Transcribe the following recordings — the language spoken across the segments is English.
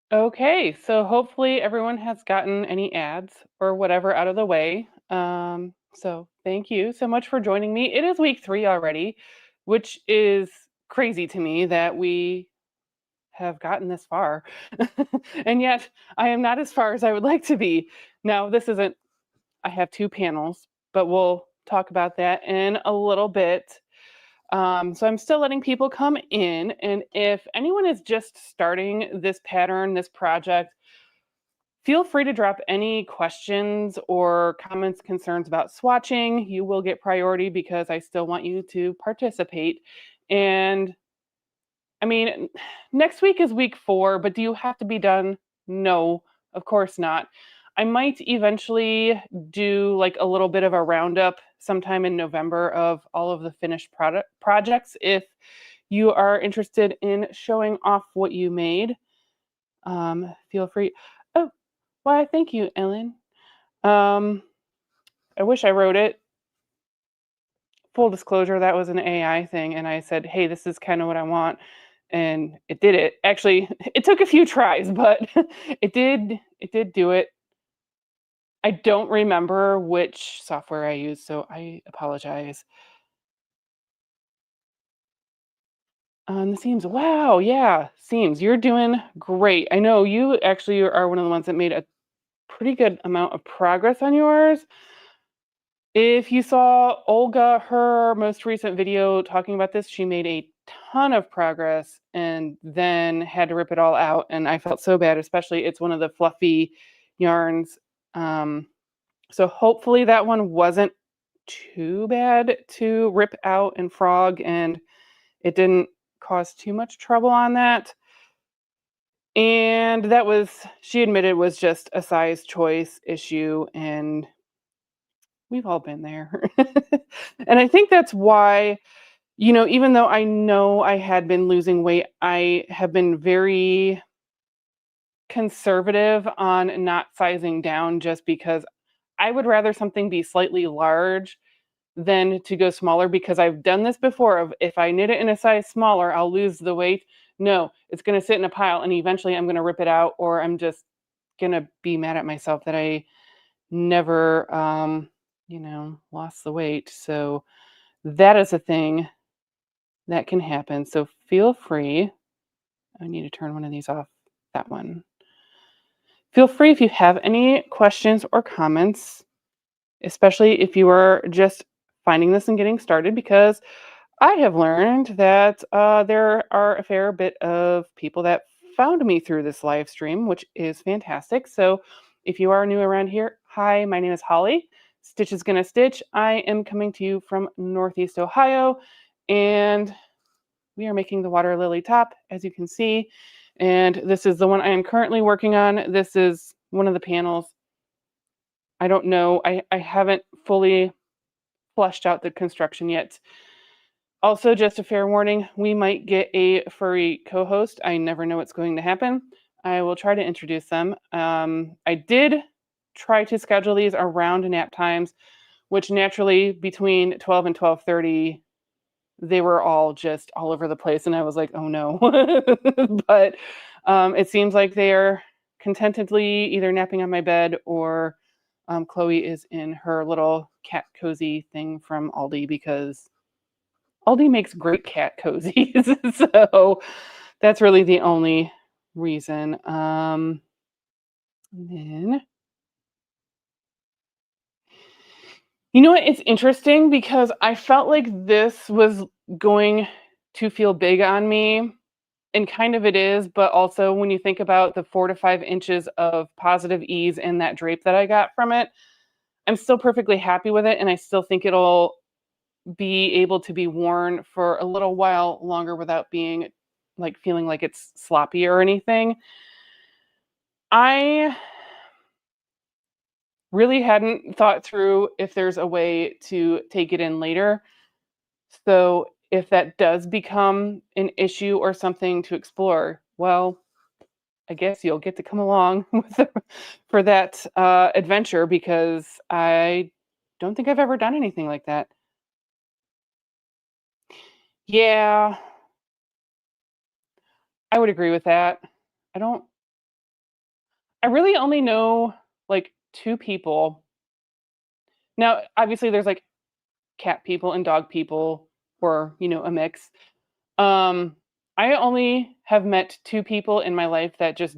Okay, so hopefully everyone has gotten any ads or whatever out of the way. So thank you so much for joining me. It is week 3 already, which is crazy to me that we have gotten this far. And yet I am not as far as I would like to be. Now, this isn't, I have 2 panels, but we'll talk about that in a little bit. So I'm still letting people come in. And if anyone is just starting this pattern, this project, feel free to drop any questions or comments, concerns about swatching. You will get priority because I still want you to participate. And I mean, next week is week 4, but do you have to be done? No, of course not. I might eventually do like a little bit of a roundup sometime in November of all of the finished projects if you are interested in showing off what you made. Feel free. Oh, why, thank you, Ellen. Um, I wish I wrote it. Full disclosure, that was an AI thing, and I said, "Hey, this is kind of what I want," and it did it. Actually, it took a few tries, but it did. It did do it. I don't remember which software I used, so I apologize. On the seams, wow, yeah, seams. You're doing great. I know you actually are one of the ones that made a pretty good amount of progress on yours. If you saw Olga, her most recent video talking about this, she made a ton of progress and then had to rip it all out. And I felt so bad, especially it's one of the fluffy yarns. Um, so hopefully that one wasn't too bad to rip out and frog, and it didn't cause too much trouble on that. And that was, she admitted, was just a size choice issue. And we've all been there. And I think that's why, even though I know I had been losing weight, I have been very conservative on not sizing down just because I would rather something be slightly large than to go smaller, because I've done this before of if I knit it in a size smaller, I'll lose the weight. No, it's going to sit in a pile and eventually I'm going to rip it out, or I'm just going to be mad at myself that I never lost the weight. So that is a thing that can happen. So feel free. I need to turn one of these off. That one. Feel free if you have any questions or comments, especially if you are just finding this and getting started, because I have learned that there are a fair bit of people that found me through this live stream, which is fantastic. So if you are new around here, hi, my name is Holly. Stitch is Gonna Stitch. I am coming to you from Northeast Ohio, and we are making the Waterlily top, as you can see. And this is the one I am currently working on. This is one of the panels. I don't know. I haven't fully fleshed out the construction yet. Also, just a fair warning, we might get a furry co-host. I never know what's going to happen. I will try to introduce them. I did try to schedule these around nap times, which naturally between 12 and 12:30, they were all just all over the place, and I was like, oh no. But it seems like they are contentedly either napping on my bed, or Chloe is in her little cat cozy thing from Aldi, because Aldi makes great cat cozies. So that's really the only reason. Then, you know what? It's interesting because I felt like this was going to feel big on me, and kind of it is, but also when you think about the 4 to 5 inches of positive ease in that drape that I got from it, I'm still perfectly happy with it, and I still think it'll be able to be worn for a little while longer without being like feeling like it's sloppy or anything. I really hadn't thought through if there's a way to take it in later. So if that does become an issue or something to explore, well, I guess you'll get to come along for that adventure, because I don't think I've ever done anything like that. Yeah, I would agree with that. I don't. I really only know like 2 people. Now, obviously there's like cat people and dog people, or, a mix. Um, I only have met 2 people in my life that just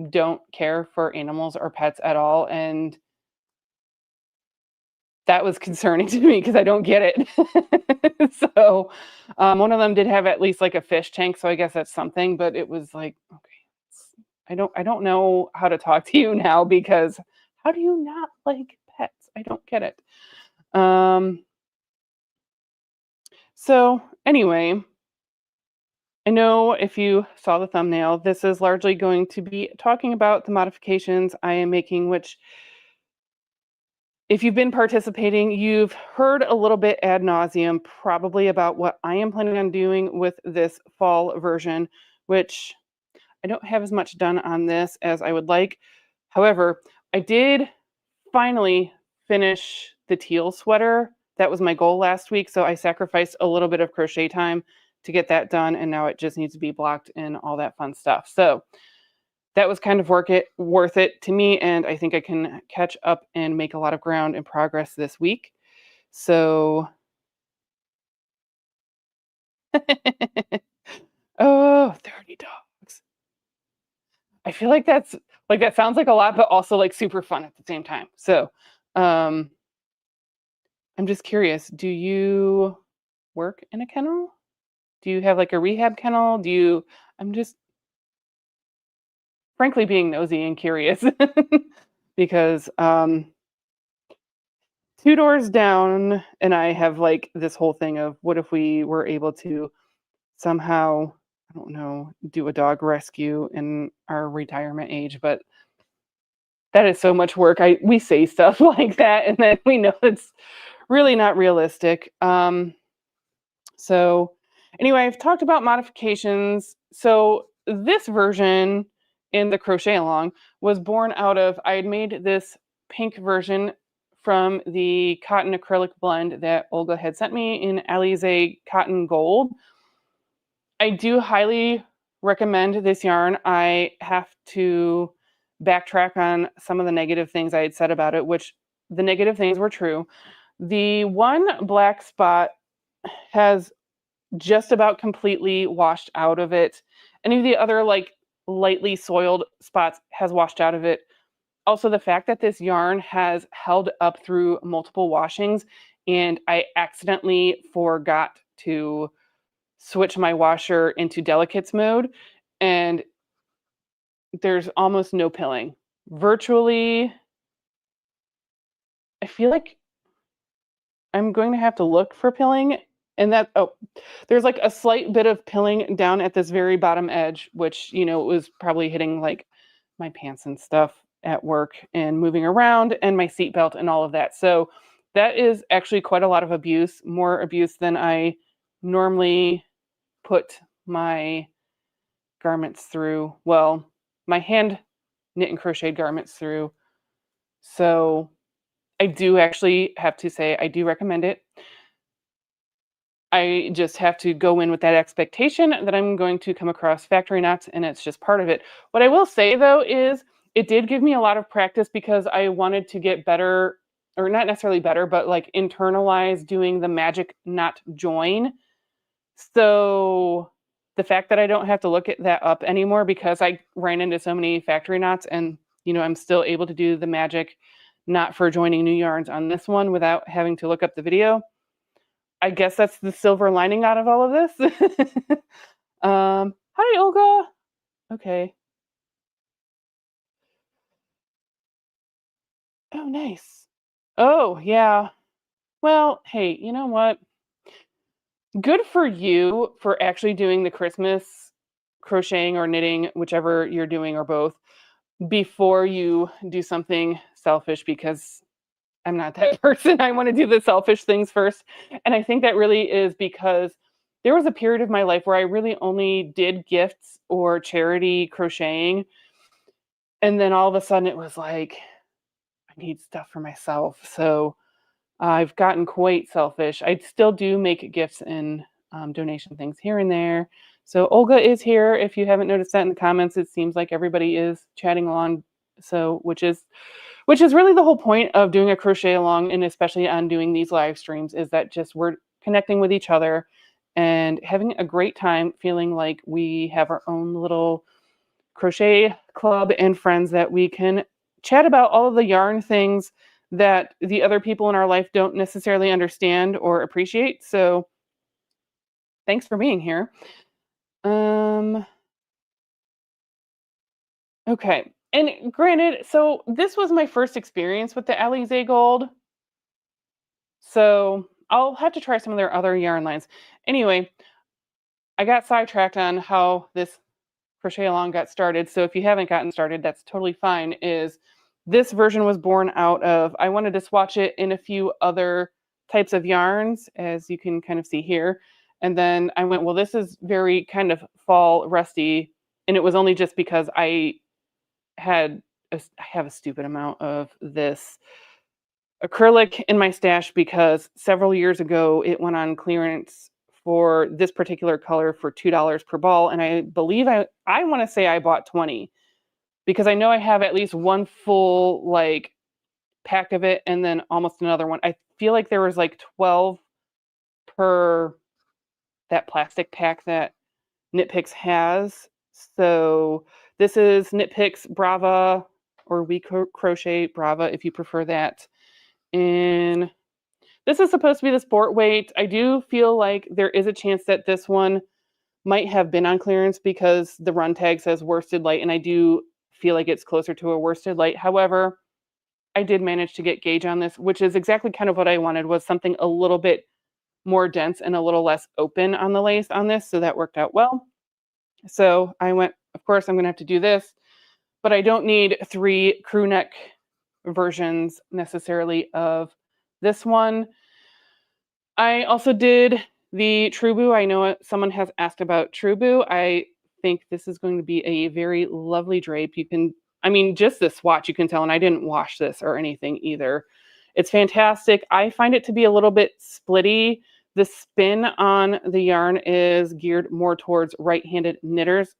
don't care for animals or pets at all, and that was concerning to me because I don't get it. So, one of them did have at least like a fish tank, so I guess that's something, but it was like, okay, I don't know how to talk to you now because how do you not like pets? I don't get it. Um, so anyway, I know if you saw the thumbnail, this is largely going to be talking about the modifications I am making, which if you've been participating, you've heard a little bit ad nauseum probably about what I am planning on doing with this fall version, which I don't have as much done on this as I would like. However, I did finally finish the teal sweater. That was my goal last week, so I sacrificed a little bit of crochet time to get that done, and now it just needs to be blocked and all that fun stuff. So that was kind of worth it to me, and I think I can catch up and make a lot of ground and progress this week. So oh, 30 dogs. I feel like that sounds like a lot, but also like super fun at the same time. So um I'm just curious, do you work in a kennel? Do you have like a rehab kennel? I'm just frankly being nosy and curious because 2 doors down and I have like this whole thing of what if we were able to somehow, I don't know, do a dog rescue in our retirement age, but that is so much work. We say stuff like that and then we know it's really not realistic. So anyway, I've talked about modifications. So this version in the Crochet-A-Long was born out of, I had made this pink version from the cotton acrylic blend that Olga had sent me in Alize Cotton Gold. I do highly recommend this yarn. I have to backtrack on some of the negative things I had said about it, which the negative things were true. The one black spot has just about completely washed out of it. Any of the other like lightly soiled spots has washed out of it. Also, the fact that this yarn has held up through multiple washings and I accidentally forgot to switch my washer into delicates mode and there's almost no pilling. Virtually, I feel like I'm going to have to look for pilling and there's like a slight bit of pilling down at this very bottom edge, which, was probably hitting like my pants and stuff at work and moving around and my seatbelt and all of that. So that is actually quite a lot of abuse, more abuse than I normally put my garments through. Well, my hand knit and crocheted garments through. So I do actually have to say I do recommend it. I just have to go in with that expectation that I'm going to come across factory knots and it's just part of it. What I will say though is it did give me a lot of practice because I wanted to get better, or not necessarily better, but like internalize doing the magic knot join. So the fact that I don't have to look at that up anymore because I ran into so many factory knots and I'm still able to do the magic knot for joining new yarns on this one without having to look up the video. I guess that's the silver lining out of all of this. Hi, Olga. Okay. Oh, nice. Oh, yeah. Well, hey, you know what? Good for you for actually doing the Christmas crocheting or knitting, whichever you're doing or both, before you do something selfish because I'm not that person. I want to do the selfish things first. And I think that really is because there was a period of my life where I really only did gifts or charity crocheting. And then all of a sudden it was like, I need stuff for myself. So I've gotten quite selfish. I still do make gifts and donation things here and there. So Olga is here. If you haven't noticed that in the comments, it seems like everybody is chatting along So, which is really the whole point of doing a crochet along, and especially on doing these live streams, is that just we're connecting with each other and having a great time, feeling like we have our own little crochet club and friends that we can chat about all of the yarn things that the other people in our life don't necessarily understand or appreciate. So thanks for being here. Okay. And granted, so this was my first experience with the Alize Gold. So I'll have to try some of their other yarn lines. Anyway, I got sidetracked on how this Crochet-A-Long got started. So if you haven't gotten started, that's totally fine. Is this version was born out of, I wanted to swatch it in a few other types of yarns, as you can kind of see here. And then I went, well, this is very kind of fall rusty. And it was only just because I have a stupid amount of this acrylic in my stash because several years ago it went on clearance for this particular color for $2 per ball, and I believe I want to say I bought 20 because I know I have at least one full like pack of it and then almost another one. I feel like there was like 12 per that plastic pack that Knit Picks has. So this is Knit Picks Brava, or We Crochet Brava if you prefer that. And this is supposed to be the sport weight. I do feel like there is a chance that this one might have been on clearance because the run tag says worsted light, and I do feel like it's closer to a worsted light. However, I did manage to get gauge on this, which is exactly kind of what I wanted, was something a little bit more dense and a little less open on the lace on this, so that worked out well. So I went, of course, I'm going to have to do this, but I don't need 3 crew neck versions necessarily of this one. I also did the Trubu. I know someone has asked about Trubu. I think this is going to be a very lovely drape. You can, I mean, just the swatch, you can tell, and I didn't wash this or anything either. It's fantastic. I find it to be a little bit splitty. The spin on the yarn is geared more towards right-handed knitters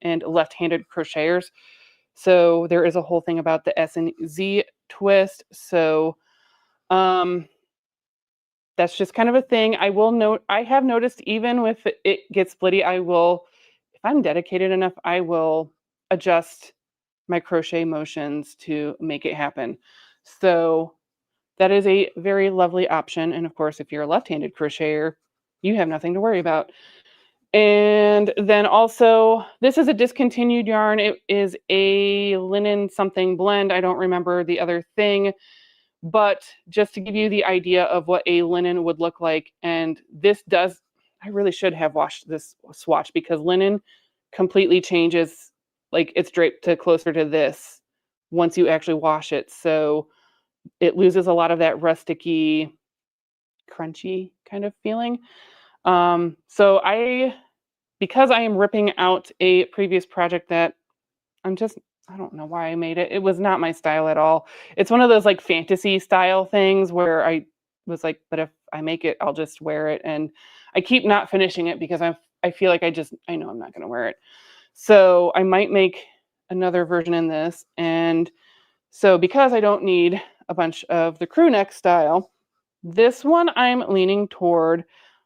and left-handed crocheters. So there is a whole thing about the S and Z twist. So that's just kind of a thing. I will note, I have noticed even with it gets splitty, I will, if I'm dedicated enough, I will adjust my crochet motions to make it happen. So that is a very lovely option. And of course, if you're a left-handed crocheter, you have nothing to worry about. And then also, this is a discontinued yarn. It is a linen something blend. I don't remember the other thing. But just to give you the idea of what a linen would look like, and this does, I really should have washed this swatch because linen completely changes, like it's draped to closer to this once you actually wash it. So it loses a lot of that rusticy, crunchy kind of feeling. So because I am ripping out a previous project that I don't know why I made it. It was not my style at all. It's one of those like fantasy style things where I was like, but if I make it, I'll just wear it. And I keep not finishing it because I feel like I know I'm not going to wear it. So I might make another version in this. And so because I don't need a bunch of the crew neck style, this one I'm leaning toward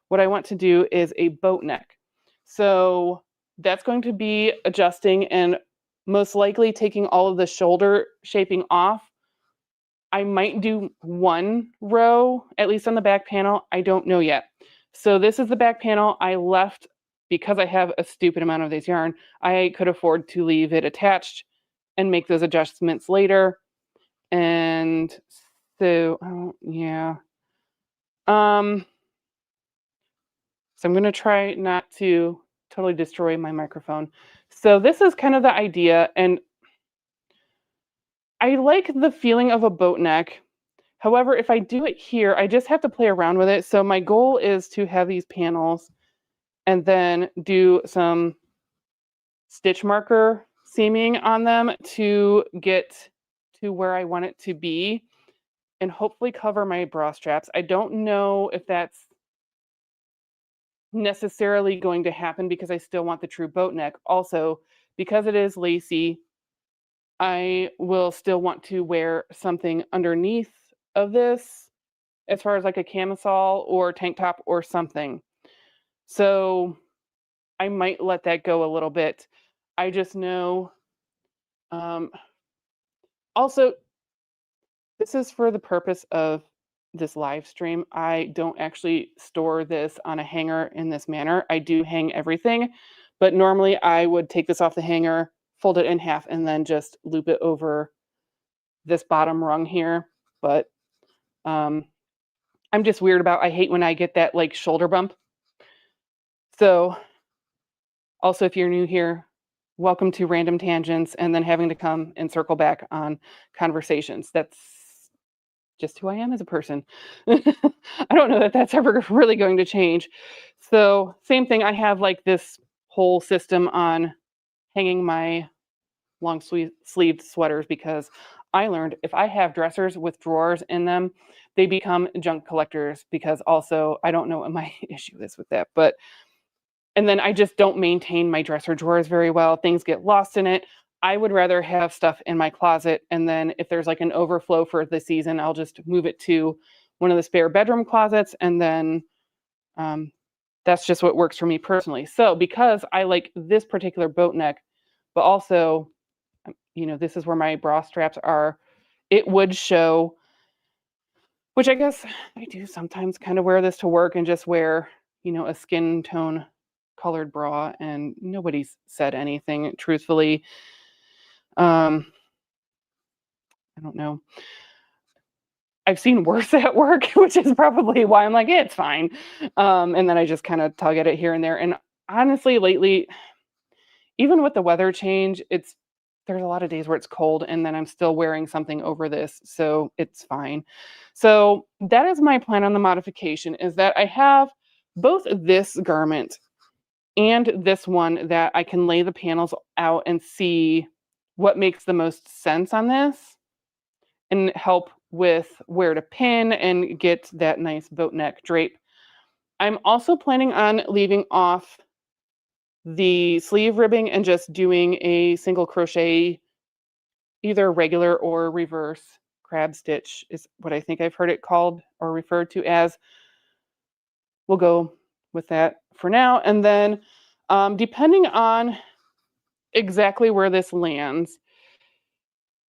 what I want to do is a boat neck. So that's going to be adjusting and most likely taking all of the shoulder shaping off. I might do one row, at least on the back panel. I don't know yet. So this is the back panel. I left, because I have a stupid amount of this yarn, I could afford to leave it attached and make those adjustments later. And so, yeah. So I'm going to try not to totally destroy my microphone. So this is kind of the idea, and I like the feeling of a boat neck. However, if I do it here, I just have to play around with it. So my goal is to have these panels and then do some stitch marker seaming on them to get to where I want it to be and hopefully cover my bra straps. I don't know if that's necessarily going to happen because I still want the true boat neck. Also, because it is lacy, I will still want to wear something underneath of this as far as like a camisole or tank top or something. So I might let that go a little bit. I just know, um, also, this is for the purpose of this live stream. I don't actually store this on a hanger in this manner. I do hang everything, but normally I would take this off the hanger, fold it in half, and then just loop it over this bottom rung here. But I'm just weird about, I hate when I get that like shoulder bump. So also, if you're new here, welcome to Random Tangents and then having to come and circle back on conversations. That's just who I am as a person. I don't know that that's ever really going to change. So same thing, I have like this whole system on hanging my long sleeved sweaters because I learned if I have dressers with drawers in them, they become junk collectors because also I don't know what my issue is with that. But and then I just don't maintain my dresser drawers very well. Things get lost in it. I would rather have stuff in my closet. And then if there's like an overflow for the season, I'll just move it to one of the spare bedroom closets. And then that's just what works for me personally. So because I like this particular boat neck, but also, this is where my bra straps are, it would show, which I guess I do sometimes kind of wear this to work and just wear, a skin tone colored bra, and nobody's said anything truthfully. I don't know. I've seen worse at work, which is probably why I'm like, yeah, it's fine. And then I just kind of tug at it here and there. And honestly, lately, even with the weather change, there's a lot of days where it's cold and then I'm still wearing something over this, so it's fine. So that is my plan on the modification, is that I have both this garment and this one that I can lay the panels out and see what makes the most sense on this and help with where to pin and get that nice boat neck drape. I'm also planning on leaving off the sleeve ribbing and just doing a single crochet, either regular or reverse crab stitch is what I think I've heard it called or referred to as. We'll go with that for now. And then depending on exactly where this lands,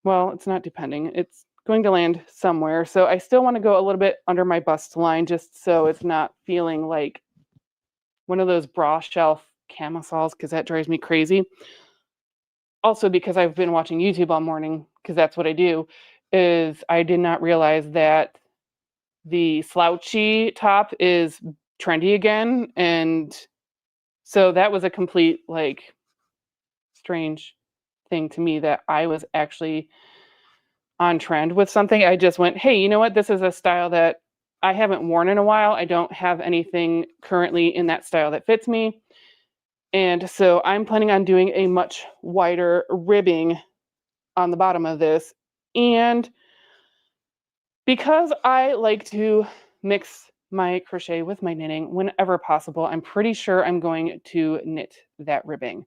well, it's not depending, it's going to land somewhere. So I still want to go a little bit under my bust line just so it's not feeling like one of those bra shelf camisoles, because that drives me crazy. Also, because I've been watching YouTube all morning, because that's what I do, is I did not realize that the slouchy top is trendy again. And so that was a complete, like, strange thing to me that I was actually on trend with something. I just went, hey, you know what? This is a style that I haven't worn in a while. I don't have anything currently in that style that fits me. And so I'm planning on doing a much wider ribbing on the bottom of this. And because I like to mix my crochet with my knitting whenever possible, I'm pretty sure I'm going to knit that ribbing.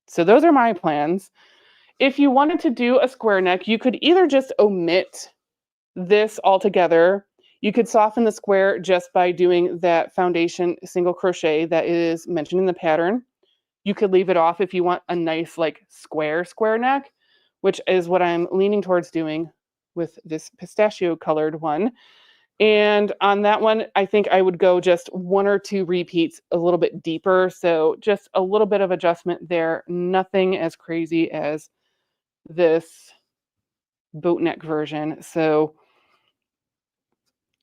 So those are my plans. If you wanted to do a square neck, you could either just omit this altogether. You could soften the square just by doing that foundation single crochet that is mentioned in the pattern. You could leave it off if you want a nice like square neck, which is what I'm leaning towards doing with this pistachio colored one. And on that one, I think I would go just 1 or 2 repeats a little bit deeper. So just a little bit of adjustment there. Nothing as crazy as this boat neck version. So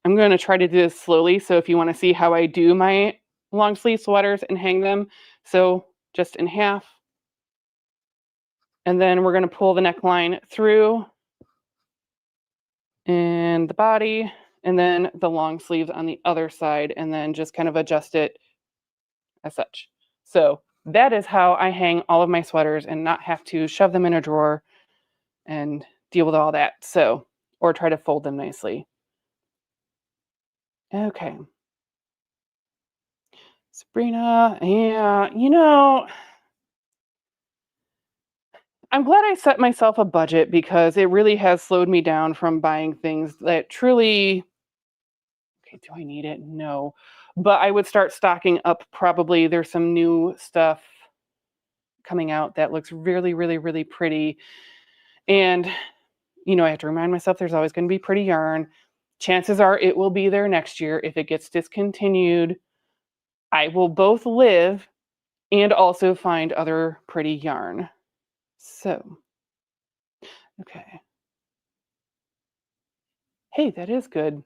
I'm going to try to do this slowly. So if you want to see how I do my long sleeve sweaters and hang them, so just in half. And then we're going to pull the neckline through and the body, and then the long sleeves on the other side, and then just kind of adjust it as such. So that is how I hang all of my sweaters and not have to shove them in a drawer and deal with all that. So, or try to fold them nicely. Okay. Sabrina, yeah, I'm glad I set myself a budget because it really has slowed me down from buying things that truly, okay, do I need it? No. But I would start stocking up probably. There's some new stuff coming out that looks really, really, really pretty. And, I have to remind myself there's always going to be pretty yarn. Chances are it will be there next year. If it gets discontinued, I will both live and also find other pretty yarn. So, okay. Hey, that is good.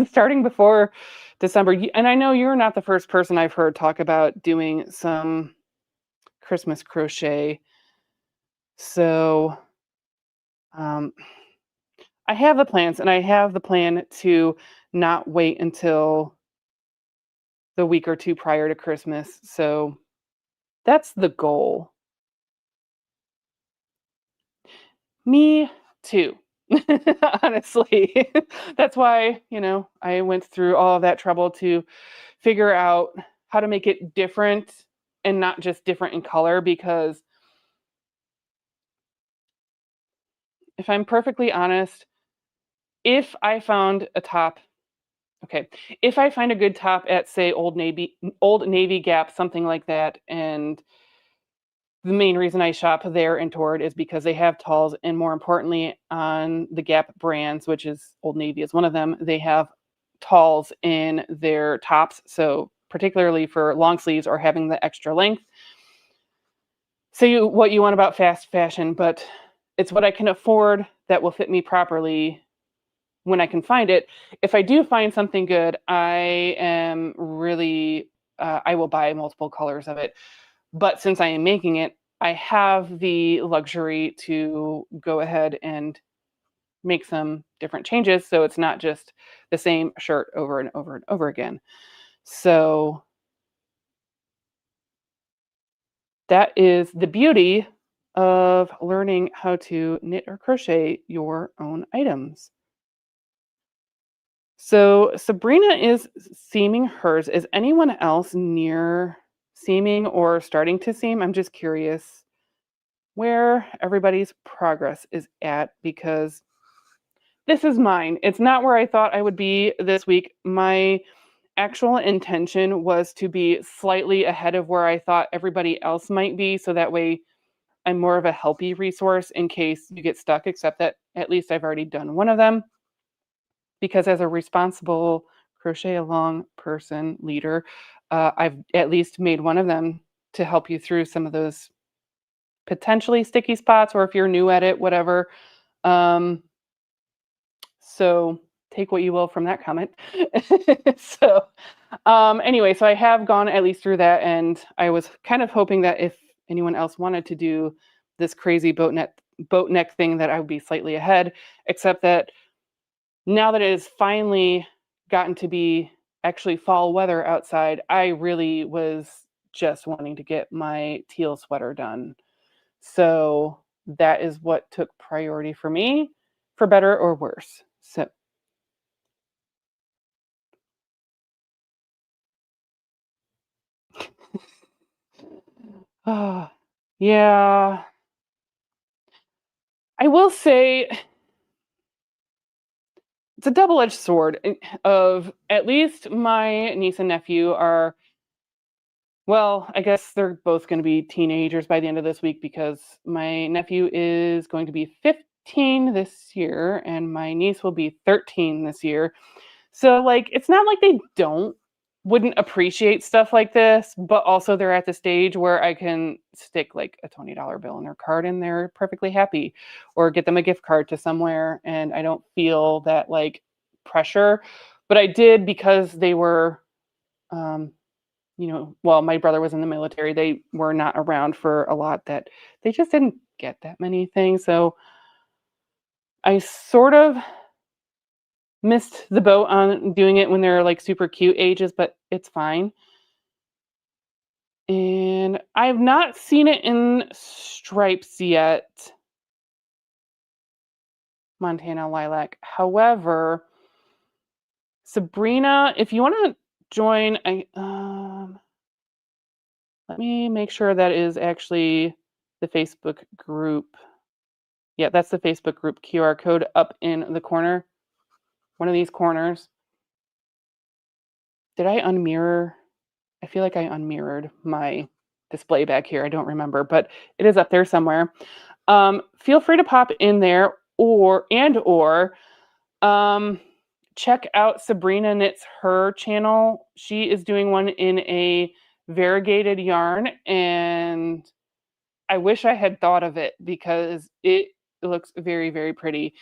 Starting before December. And I know you're not the first person I've heard talk about doing some Christmas crochet. So, um, I have the plans, and I have the plan to not wait until the week or two prior to Christmas. So, that's the goal. Me too. Honestly. That's why, I went through all of that trouble to figure out how to make it different and not just different in color, because if I'm perfectly honest, if I found a top, okay, if I find a good top at, say, Old Navy Gap, something like that, and the main reason I shop there and toward is because they have talls, and more importantly, on the Gap brands, which is Old Navy is one of them, they have talls in their tops. So particularly for long sleeves or having the extra length. Say what you want about fast fashion, but it's what I can afford that will fit me properly when I can find it. If I do find something good, I am really, I will buy multiple colors of it. But since I am making it, I have the luxury to go ahead and make some different changes. So it's not just the same shirt over and over and over again. So that is the beauty of learning how to knit or crochet your own items. So Sabrina is seaming hers. Is anyone else near seaming or starting to seam? I'm just curious where everybody's progress is at, because this is mine. It's not where I thought I would be this week. My actual intention was to be slightly ahead of where I thought everybody else might be, so that way I'm more of a helpy resource in case you get stuck, except that at least I've already done one of them, because as a responsible Crochet-A-Long person leader, I've at least made one of them to help you through some of those potentially sticky spots, or if you're new at it, whatever. Um, so take what you will from that comment. So anyway, so I have gone at least through that, and I was kind of hoping that if anyone else wanted to do this crazy boat neck thing, that I would be slightly ahead, except that now that it has finally gotten to be actually fall weather outside, I really was just wanting to get my teal sweater done. So that is what took priority for me, for better or worse. So oh, yeah. I will say it's a double-edged sword. Of at least my niece and nephew are, well, I guess they're both going to be teenagers by the end of this week, because my nephew is going to be 15 this year and my niece will be 13 this year. So like it's not like they wouldn't appreciate stuff like this, but also they're at the stage where I can stick like a $20 bill in their card and they're perfectly happy, or get them a gift card to somewhere and I don't feel that like pressure. But I did, because they were um well, my brother was in the military. They were not around for a lot, that they just didn't get that many things. So I sort of missed the boat on doing it when they're like super cute ages, but it's fine. And I've not seen it in stripes yet, Montana lilac. However, Sabrina, if you want to join, let me make sure that is actually the Facebook group. Yeah, that's the Facebook group QR code up in the corner, one of these corners. Did I unmirror? I feel like I unmirrored my display back here. I don't remember, but it is up there somewhere. Feel free to pop in there or um, check out Sabrina Knits Her channel. She is doing one in a variegated yarn, and I wish I had thought of it because it looks very, very pretty.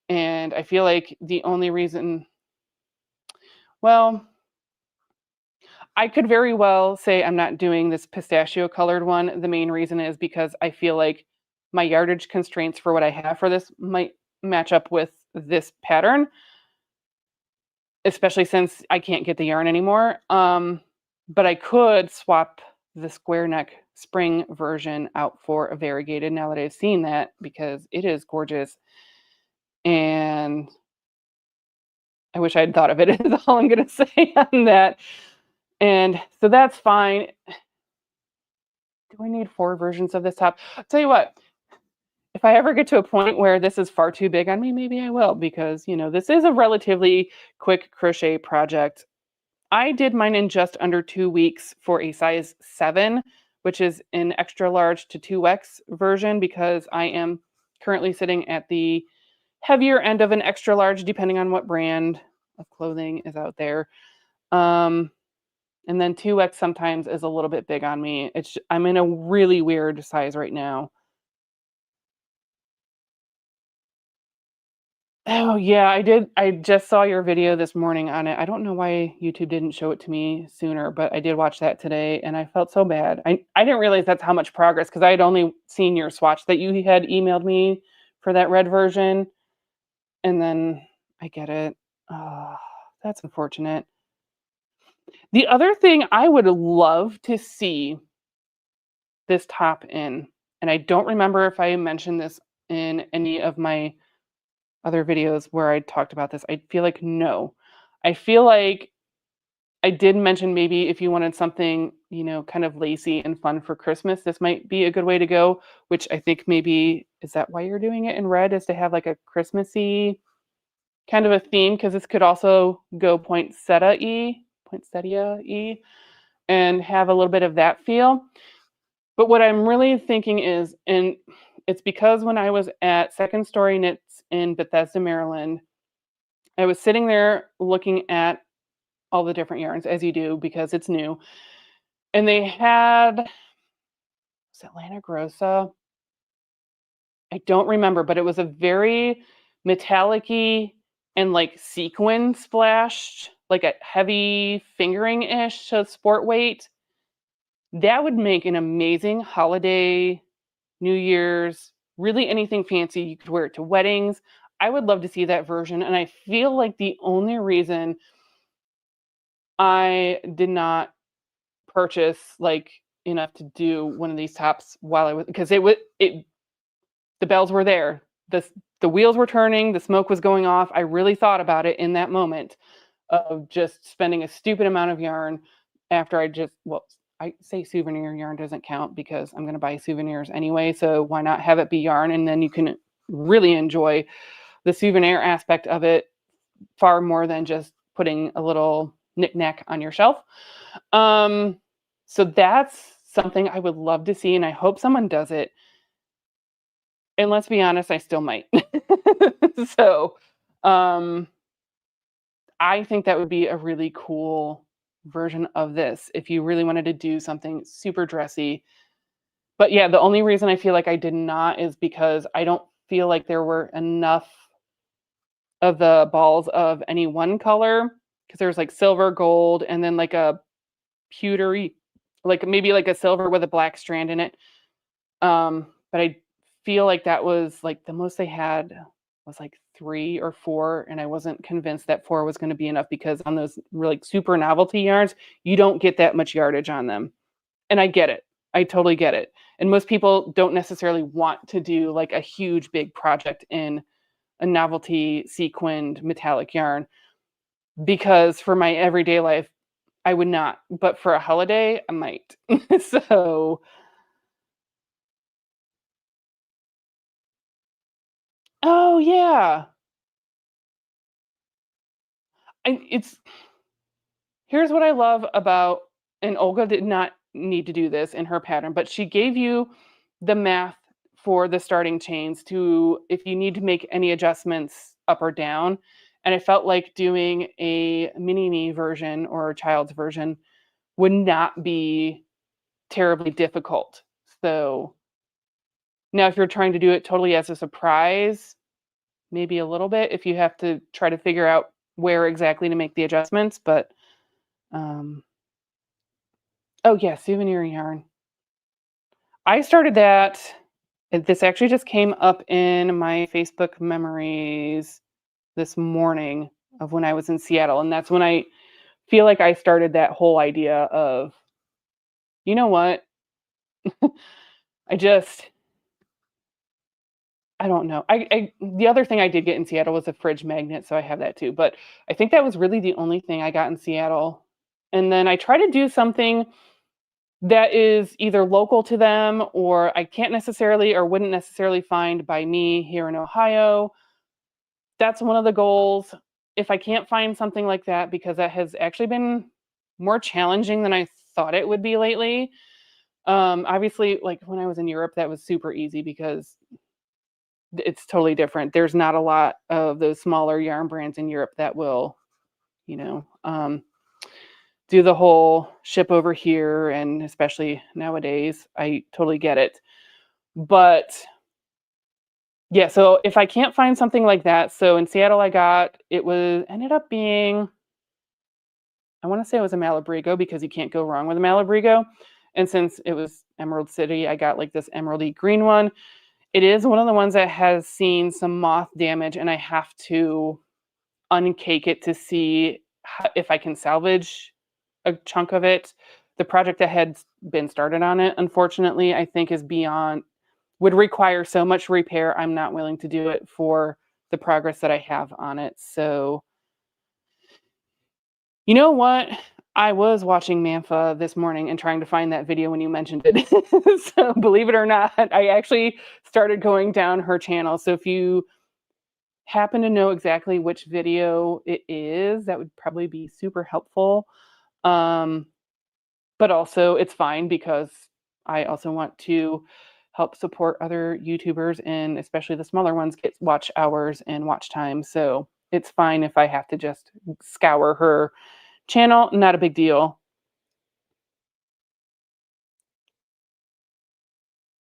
And I feel like the only reason, well, I could very well say I'm not doing this pistachio colored one. The main reason is because I feel like my yardage constraints for what I have for this might match up with this pattern, especially since I can't get the yarn anymore. But I could swap the square neck spring version out for a variegated now that I've seen that, because it is gorgeous. And I wish I'd thought of it, is all I'm going to say on that. And so that's fine. Do I need 4 versions of this top? I'll tell you what, if I ever get to a point where this is far too big on me, maybe I will, because, this is a relatively quick crochet project. I did mine in just under 2 weeks for a size 7, which is an extra large to 2X version, because I am currently sitting at the heavier end of an extra large, depending on what brand of clothing is out there. And then 2X sometimes is a little bit big on me. I'm in a really weird size right now. Oh, yeah, I did. I just saw your video this morning on it. I don't know why YouTube didn't show it to me sooner, but I did watch that today and I felt so bad. I didn't realize that's how much progress, because I had only seen your swatch that you had emailed me for that red version. And then I get it. Oh, that's unfortunate. The other thing I would love to see this top in, and I don't remember if I mentioned this in any of my other videos where I talked about this. I feel like no. I feel like I did mention maybe if you wanted something, kind of lacy and fun for Christmas, this might be a good way to go, which I think maybe, is that why you're doing it in red, is to have like a Christmassy kind of a theme, because this could also go poinsettia-y, and have a little bit of that feel. But what I'm really thinking is, and it's because when I was at Second Story Knits in Bethesda, Maryland, I was sitting there looking at all the different yarns, as you do, because it's new. And they had, was it Lana Grossa? I don't remember, but it was a very metallic-y and like sequin splashed, like a heavy fingering-ish to sport weight. That would make an amazing holiday, New Year's, really anything fancy. You could wear it to weddings. I would love to see that version. And I feel like the only reason I did not purchase like enough to do one of these tops while I was, because the bells were there. The wheels were turning, the smoke was going off. I really thought about it in that moment of just spending a stupid amount of yarn after I say souvenir yarn doesn't count because I'm going to buy souvenirs anyway. So why not have it be yarn? And then you can really enjoy the souvenir aspect of it far more than just putting a little knick-knack on your shelf. So that's something I would love to see, and I hope someone does it. And let's be honest, I still might. So I think that would be a really cool version of this if you really wanted to do something super dressy. But yeah, the only reason I feel like I did not is because I don't feel like there were enough of the balls of any one color, because there's like silver, gold, and then like a pewtery, like maybe like a silver with a black strand in it. But I feel like that was like the most they had was like 3 or 4, and I wasn't convinced that 4 was going to be enough, because on those like super novelty yarns, you don't get that much yardage on them. And I get it. I totally get it. And most people don't necessarily want to do like a huge big project in a novelty sequined metallic yarn, because for my everyday life, I would not. But for a holiday, I might. So Oh, yeah. It's Here's what I love about, and Olga did not need to do this in her pattern, but she gave you the math for the starting chains to if you need to make any adjustments up or down. And I felt like doing a mini me version or a child's version would not be terribly difficult. So now, if you're trying to do it totally as a surprise, maybe a little bit if you have to try to figure out where exactly to make the adjustments. But um, oh yeah, souvenir yarn. I started that. This actually just came up in my Facebook memories this morning of when I was in Seattle. And that's when I feel like I started that whole idea of, you know what? I just, I don't know. The other thing I did get in Seattle was a fridge magnet, so I have that too. But I think that was really the only thing I got in Seattle. And then I try to do something that is either local to them or I can't necessarily or wouldn't necessarily find by me here in Ohio. That's one of the goals. If I can't find something like that, because that has actually been more challenging than I thought it would be lately. Obviously, like when I was in Europe, that was super easy because it's totally different. There's not a lot of those smaller yarn brands in Europe that will, you know, do the whole ship over here. And especially nowadays, I totally get it. But yeah, so if I can't find something like that, so in Seattle, it was ended up being, I want to say it was a Malabrigo because you can't go wrong with a Malabrigo. And since it was Emerald City, I got like this emeraldy green one. It is one of the ones that has seen some moth damage, and I have to uncake it to see if I can salvage a chunk of it. The project that had been started on it, unfortunately, I think is beyond, would require so much repair. I'm not willing to do it for the progress that I have on it. So, you know what? I was watching Manfa this morning and trying to find that video when you mentioned it. So, believe it or not, I actually started going down her channel. So, if you happen to know exactly which video it is, that would probably be super helpful. Um, but also, it's fine because I also want to help support other YouTubers and especially the smaller ones get watch hours and watch time. So it's fine if I have to just scour her channel, not a big deal.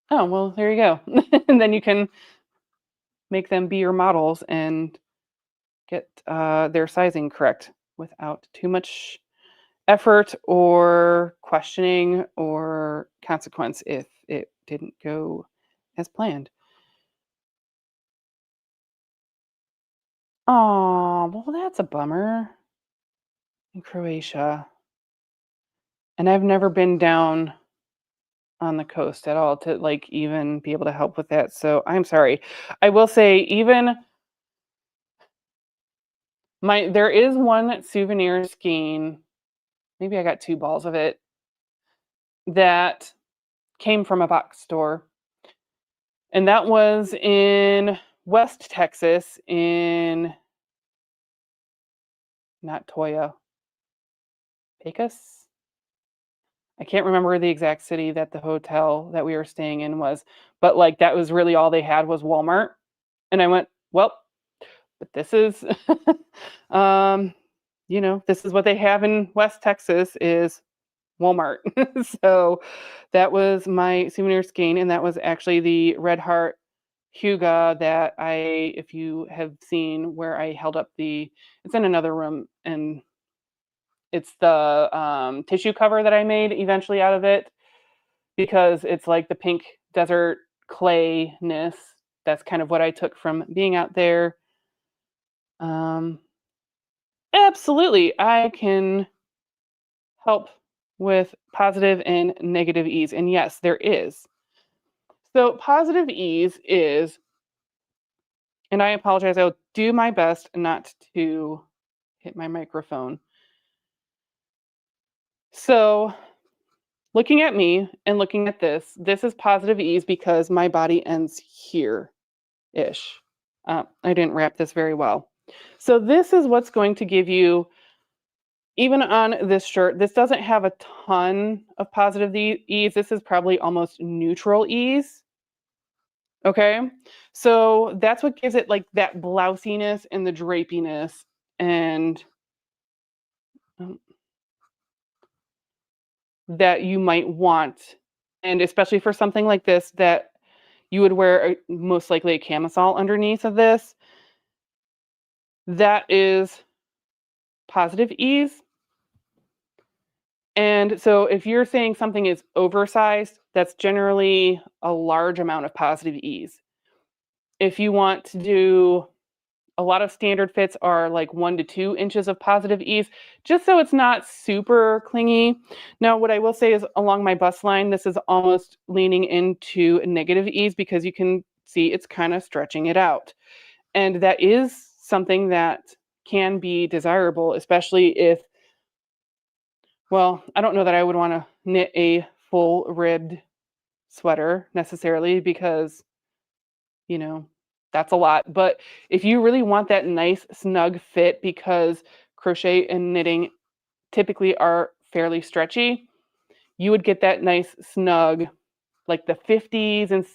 Oh, well, there you go. And then you can make them be your models and get their sizing correct without too much effort or questioning or consequence if it didn't go as planned. Oh, well, that's a bummer. In Croatia. And I've never been down on the coast at all to like even be able to help with that. So I'm sorry. I will say even there is one souvenir skein, maybe I got two balls of it, that came from a box store. And that was in West Texas in not Toya, Pecos. I can't remember the exact city that the hotel that we were staying in was, but like that was really all they had was Walmart. And I went, well, but this is, um, this is what they have in West Texas is Walmart. So that was my souvenir skein, and that was actually the Red Heart Huga that if you have seen where I held up it's in another room, and it's the tissue cover that I made eventually out of it because it's like the pink desert clayness. That's kind of what I took from being out there. Um, Absolutely, I can help with positive and negative ease. And yes, there is. So, positive ease is, and I apologize, I'll do my best not to hit my microphone. So, looking at me and looking at this is positive ease because my body ends here ish. I didn't wrap this very well. So this is what's going to give you, even on this shirt, this doesn't have a ton of positive ease. This is probably almost neutral ease. Okay. So that's what gives it like that blousiness and the drapiness and um, that you might want. And especially for something like this that you would wear most likely a camisole underneath of this. That is positive ease. And so if you're saying something is oversized, that's generally a large amount of positive ease. If you want to do, a lot of standard fits are like 1 to 2 inches of positive ease, just so it's not super clingy. Now, what I will say is along my bust line, this is almost leaning into negative ease because you can see it's kind of stretching it out. And that is something that can be desirable, especially if, well, I don't know that I would want to knit a full ribbed sweater necessarily because, you know, that's a lot. But if you really want that nice snug fit, because crochet and knitting typically are fairly stretchy, you would get that nice snug, like the 50s and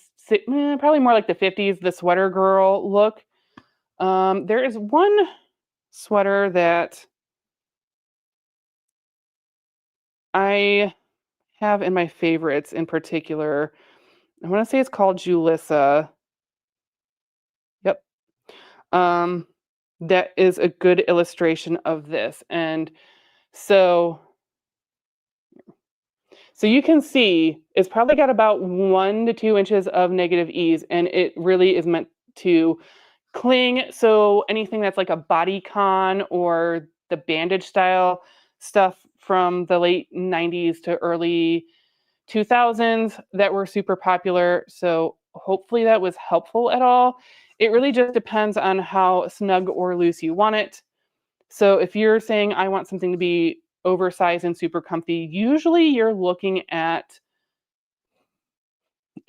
probably more like the 50s, the sweater girl look. There is one sweater that I have in my favorites in particular. I want to say it's called Julissa. Yep. Um, that is a good illustration of this. And so you can see it's probably got about 1 to 2 inches of negative ease, and it really is meant to cling. So anything that's like a bodycon or the bandage style stuff from the late 90s to early 2000s that were super popular. So hopefully that was helpful at all. It really just depends on how snug or loose you want it. So if you're saying I want something to be oversized and super comfy, usually you're looking at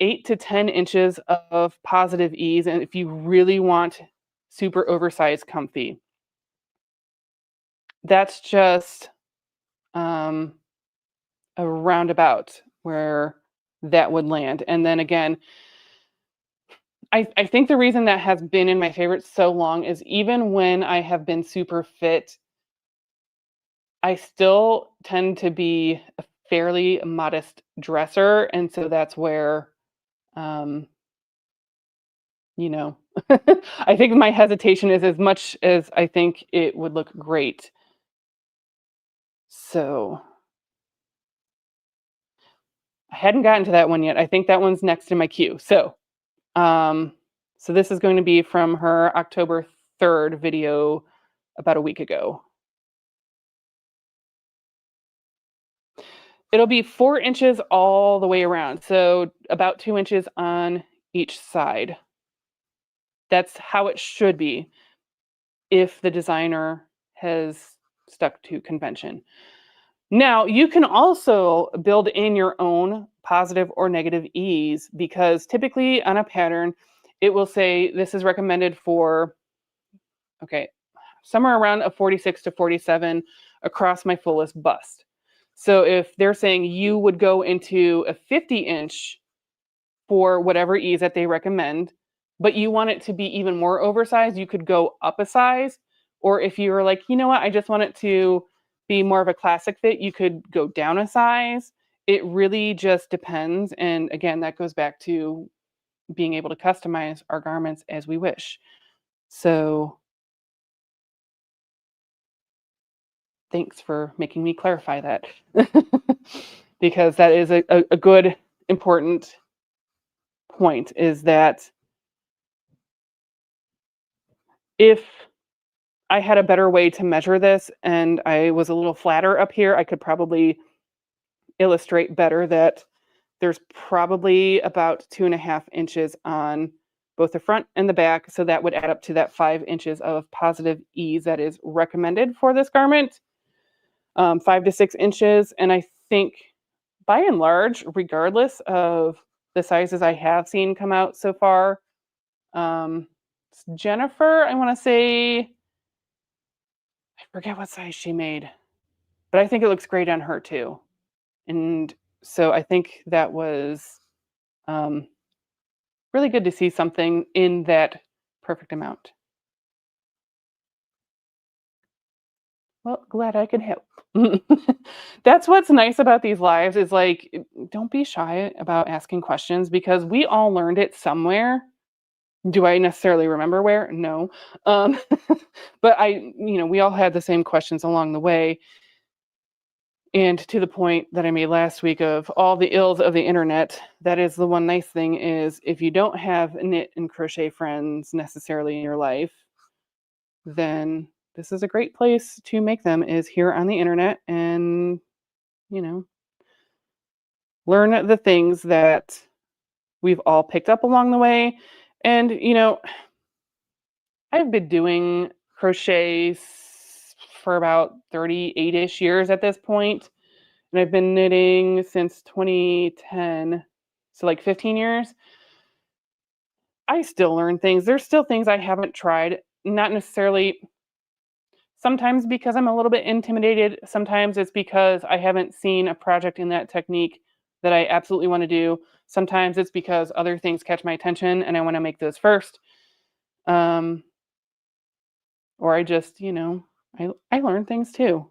8 to 10 inches of positive ease. And if you really want super oversized comfy, that's just a roundabout where that would land. And then again, I think the reason that has been in my favorites so long is even when I have been super fit, I still tend to be a fairly modest dresser. And so that's where, um, you know, I think my hesitation is as much as I think it would look great. So I hadn't gotten to that one yet. I think that one's next in my queue. Um, so this is going to be from her October 3rd video about a week ago. It'll be 4 inches all the way around, so about 2 inches on each side. That's how it should be if the designer has stuck to convention. Now, you can also build in your own positive or negative ease, because typically on a pattern, it will say this is recommended for, okay, somewhere around a 46 to 47 across my fullest bust. So if they're saying you would go into a 50-inch for whatever ease that they recommend, but you want it to be even more oversized, you could go up a size. Or if you're like, you know what, I just want it to be more of a classic fit, you could go down a size. It really just depends. And again, that goes back to being able to customize our garments as we wish. So thanks for making me clarify that. Because that is a good, important point, is that if I had a better way to measure this and I was a little flatter up here, I could probably illustrate better that there's probably about 2.5 inches on both the front and the back. So that would add up to that 5 inches of positive ease that is recommended for this garment. 5 to 6 inches. And I think by and large, regardless of the sizes I have seen come out so far, It's Jennifer. I want to say, I forget what size she made, but I think it looks great on her too. And so I think that was um, really good to see something in that perfect amount. Well, glad I could help. That's what's nice about these lives is like, don't be shy about asking questions because we all learned it somewhere. Do I necessarily remember where? No. Um, but we all had the same questions along the way. And to the point that I made last week of all the ills of the internet, that is the one nice thing is if you don't have knit and crochet friends necessarily in your life, then this is a great place to make them is here on the internet and, you know, learn the things that we've all picked up along the way. And, I've been doing crochet for about 38-ish years at this point, and I've been knitting since 2010, so like 15 years. I still learn things. There's still things I haven't tried, not necessarily sometimes because I'm a little bit intimidated, sometimes it's because I haven't seen a project in that technique that I absolutely want to do. Sometimes it's because other things catch my attention and I want to make those first. Um, or I just, I learn things too.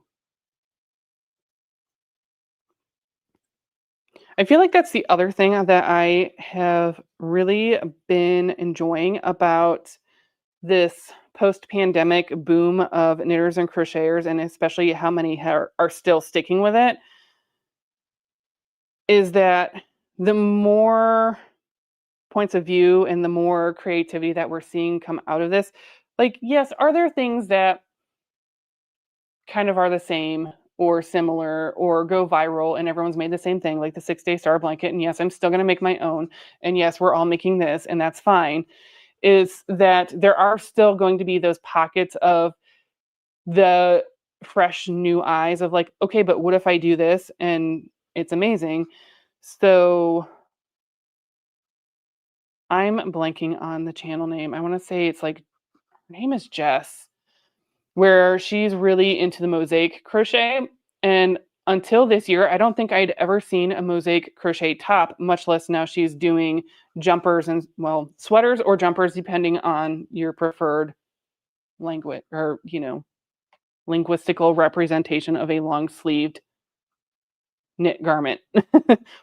I feel like that's the other thing that I have really been enjoying about this post-pandemic boom of knitters and crocheters, and especially how many are still sticking with it, is that the more points of view and the more creativity that we're seeing come out of this, like, yes, are there things that kind of are the same or similar or go viral and everyone's made the same thing, like the 6-day star blanket? And yes, I'm still going to make my own. And yes, we're all making this, and that's fine. Is that there are still going to be those pockets of the fresh new eyes of like, okay, but what if I do this and it's amazing? So I'm blanking on the channel name. I want to say it's like, her name is Jess, where she's really into the mosaic crochet. And until this year, I don't think I'd ever seen a mosaic crochet top, much less now she's doing jumpers and, well, sweaters or jumpers, depending on your preferred language or, linguistical representation of a long sleeved knit garment.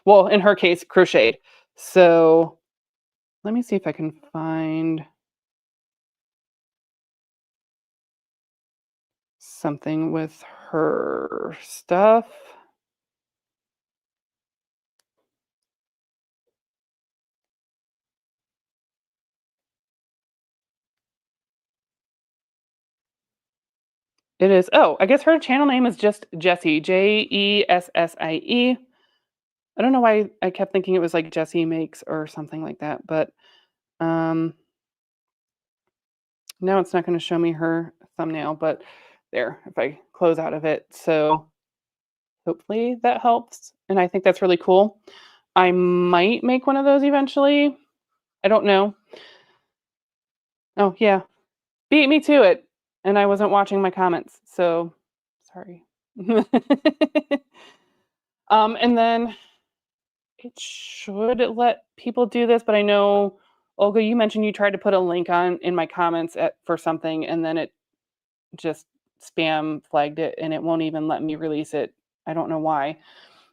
Well, in her case, crocheted. So let me see if I can find something with her stuff. It is, oh, I guess her channel name is just Jessie, Jessie. I don't know why I kept thinking it was like Jessie Makes or something like that, but um, now it's not going to show me her thumbnail, but there, if I close out of it. So hopefully that helps. And I think that's really cool. I might make one of those eventually. I don't know. Oh, yeah. Beat me to it. And I wasn't watching my comments. So sorry. And then it should let people do this, but I know, Olga, you mentioned you tried to put a link on in my comments for something, and then it just spam flagged it, and it won't even let me release it. I don't know why.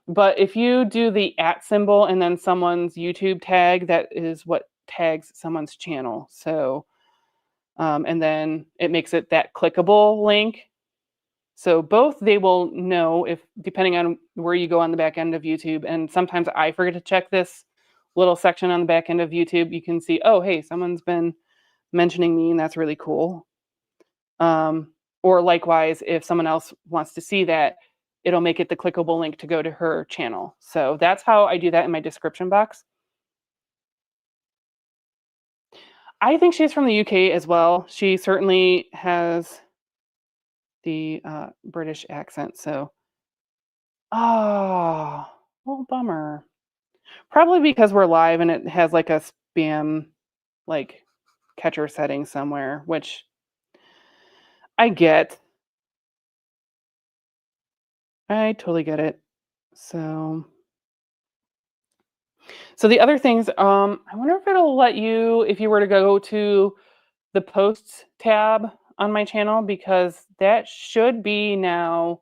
But if you do the @ symbol and then someone's YouTube tag, that is what tags someone's channel. So, and then it makes it that clickable link. So both they will know if, depending on where you go on the back end of YouTube, and sometimes I forget to check this little section on the back end of YouTube, you can see, oh, hey, someone's been mentioning me, and that's really cool. Or likewise, if someone else wants to see that, it'll make it the clickable link to go to her channel. So that's how I do that in my description box. I think she's from the UK as well. She certainly has the British accent. So, oh, well, bummer. Probably because we're live and it has like a spam like catcher setting somewhere, which I get. I totally get it. So the other things, I wonder if it'll let you, if you were to go to the posts tab on my channel, because that should be now.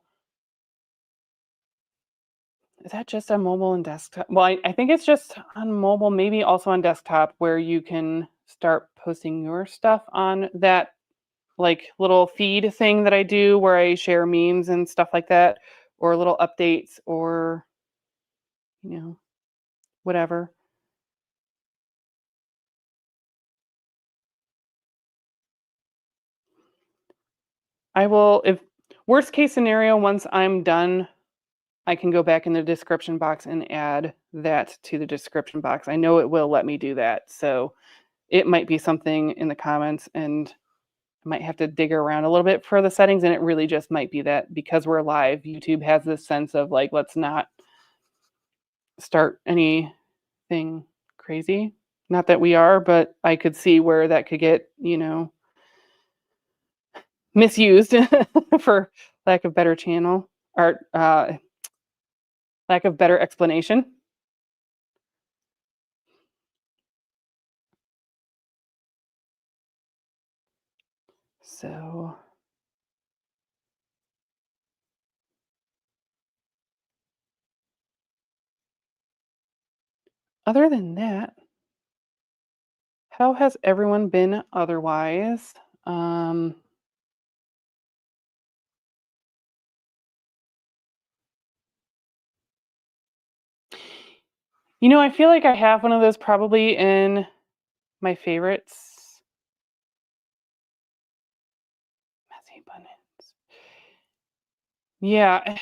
Is that just on mobile and desktop? Well, I think it's just on mobile, maybe also on desktop, where you can start posting your stuff on that like little feed thing that I do where I share memes and stuff like that, or little updates, or you know, whatever. I will, if worst case scenario, once I'm done, I can go back in the description box and add that to the description box. I know it will let me do that. So it might be something in the comments, and I might have to dig around a little bit for the settings. And it really just might be that because we're live, YouTube has this sense of like, let's not start anything crazy. Not that we are, but I could see where that could get, misused for lack of better channel, or lack of better explanation. So other than that, how has everyone been otherwise? Um, I feel like I have one of those probably in my favorites. Messy buttons. Yeah.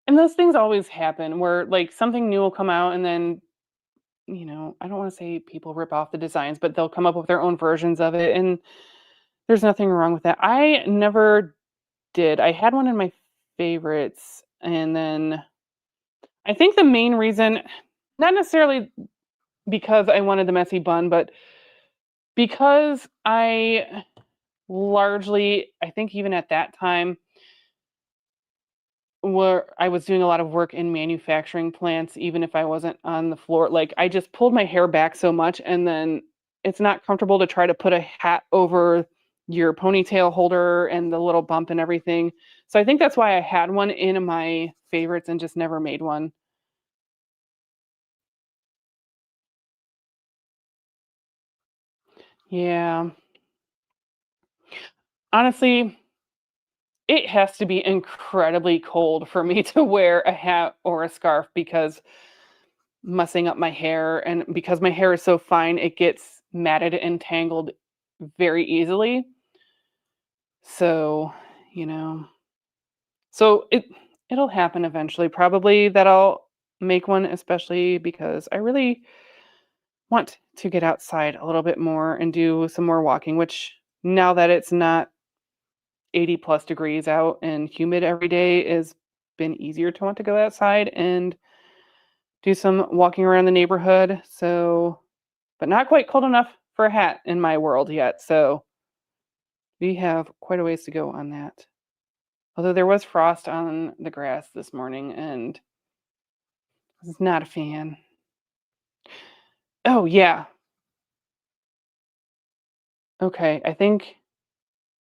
And those things always happen where like something new will come out, and then, I don't want to say people rip off the designs, but they'll come up with their own versions of it. And there's nothing wrong with that. I never did. I had one in my favorites. And then I think the main reason, not necessarily because I wanted the messy bun, but because I think even at that time, where I was doing a lot of work in manufacturing plants, even if I wasn't on the floor, like I just pulled my hair back so much, and then it's not comfortable to try to put a hat over your ponytail holder and the little bump and everything. So I think that's why I had one in my favorites and just never made one. Yeah. Honestly, it has to be incredibly cold for me to wear a hat or a scarf, because messing up my hair, and because my hair is so fine, it gets matted and tangled very easily. So, you know, so it'll happen eventually. Probably that I'll make one, especially because I really want to get outside a little bit more and do some more walking, which now that it's not 80 plus degrees out and humid every day, is been easier to want to go outside and do some walking around the neighborhood. So, but not quite cold enough for a hat in my world yet. So we have quite a ways to go on that. Although there was frost on the grass this morning, and I was not a fan. Oh, yeah. Okay. I think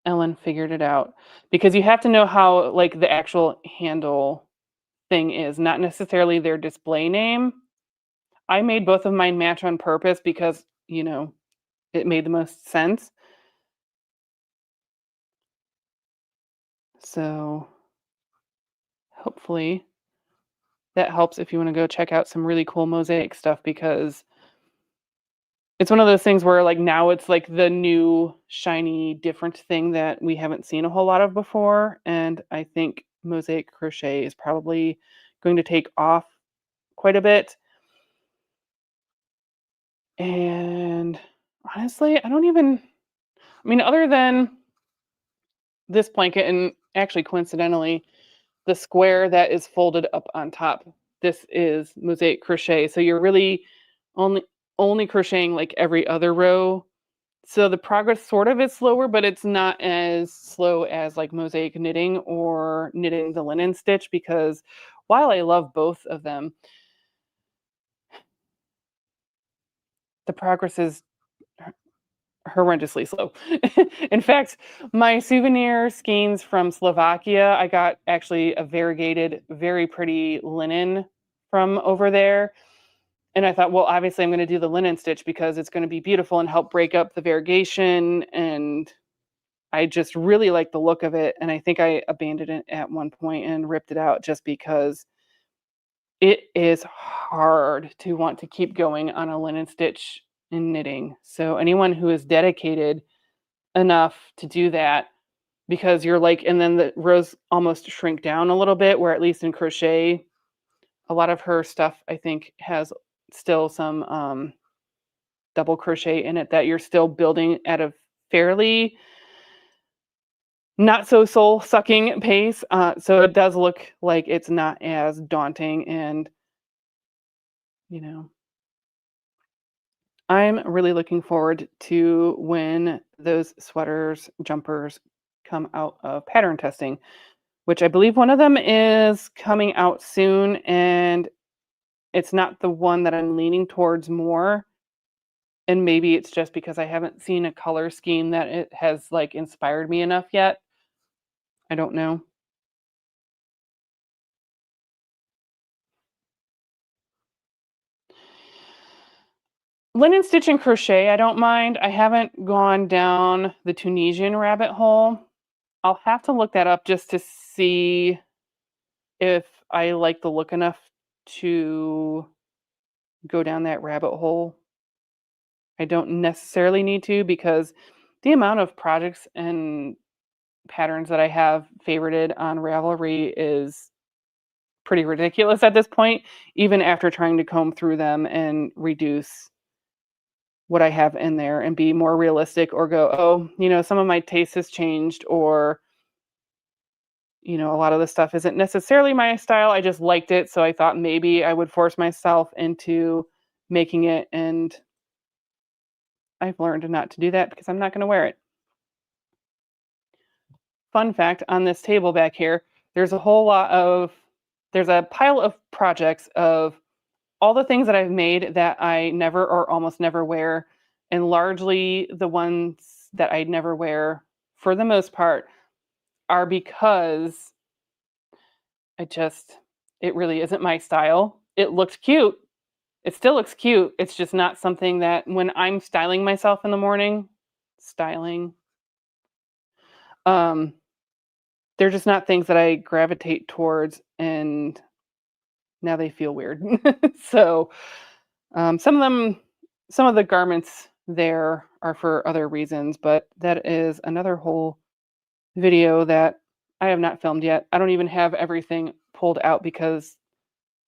Ellen figured it out, because you have to know how like the actual handle thing is, not necessarily their display name. I made both of mine match on purpose because, it made the most sense. So hopefully that helps if you want to go check out some really cool mosaic stuff, because it's one of those things where like now it's like the new shiny different thing that we haven't seen a whole lot of before, and I think mosaic crochet is probably going to take off quite a bit. And honestly, other than this blanket, and actually coincidentally, the square that is folded up on top, this is mosaic crochet. So you're really only only crocheting like every other row So the progress sort of is slower, but it's not as slow as like mosaic knitting or knitting the linen stitch, because while I love both of them, the progress is horrendously slow. In fact, my souvenir skeins from Slovakia, I got actually a variegated, very pretty linen from over there. And I thought, well, obviously I'm going to do the linen stitch because it's going to be beautiful and help break up the variegation. And I just really like the look of it. And I think I abandoned it at one point and ripped it out just because it is hard to want to keep going on a linen stitch in knitting. So anyone who is dedicated enough to do that, because you're like, and then the rows almost shrink down a little bit, where at least in crochet, a lot of her stuff I think has still some double crochet in it, that you're still building at a fairly not so soul sucking pace. So it does look like it's not as daunting. And, you know, I'm really looking forward to when those sweaters, jumpers come out of pattern testing, which I believe one of them is coming out soon. And it's not the one that I'm leaning towards more. And maybe it's just because I haven't seen a color scheme that it has like inspired me enough yet. I don't know. Linen stitch and crochet, I don't mind. I haven't gone down the Tunisian rabbit hole. I'll have to look that up just to see if I like the look enough to go down that rabbit hole. I don't necessarily need to, because the amount of projects and patterns that I have favorited on Ravelry is pretty ridiculous at this point, even after trying to comb through them and reduce what I have in there and be more realistic, or go, oh, some of my taste has changed, or, a lot of the stuff isn't necessarily my style. I just liked it. So I thought maybe I would force myself into making it. And I've learned not to do that because I'm not going to wear it. Fun fact on this table back here, there's a pile of projects of all the things that I've made that I never or almost never wear. And largely the ones that I never wear, for the most part, are because it really isn't my style. It looks cute. It still looks cute. It's just not something that when I'm styling myself in the morning, um, they're just not things that I gravitate towards, and now they feel weird. So some of the garments there are for other reasons, but that is another whole video that I have not filmed yet. I don't even have everything pulled out because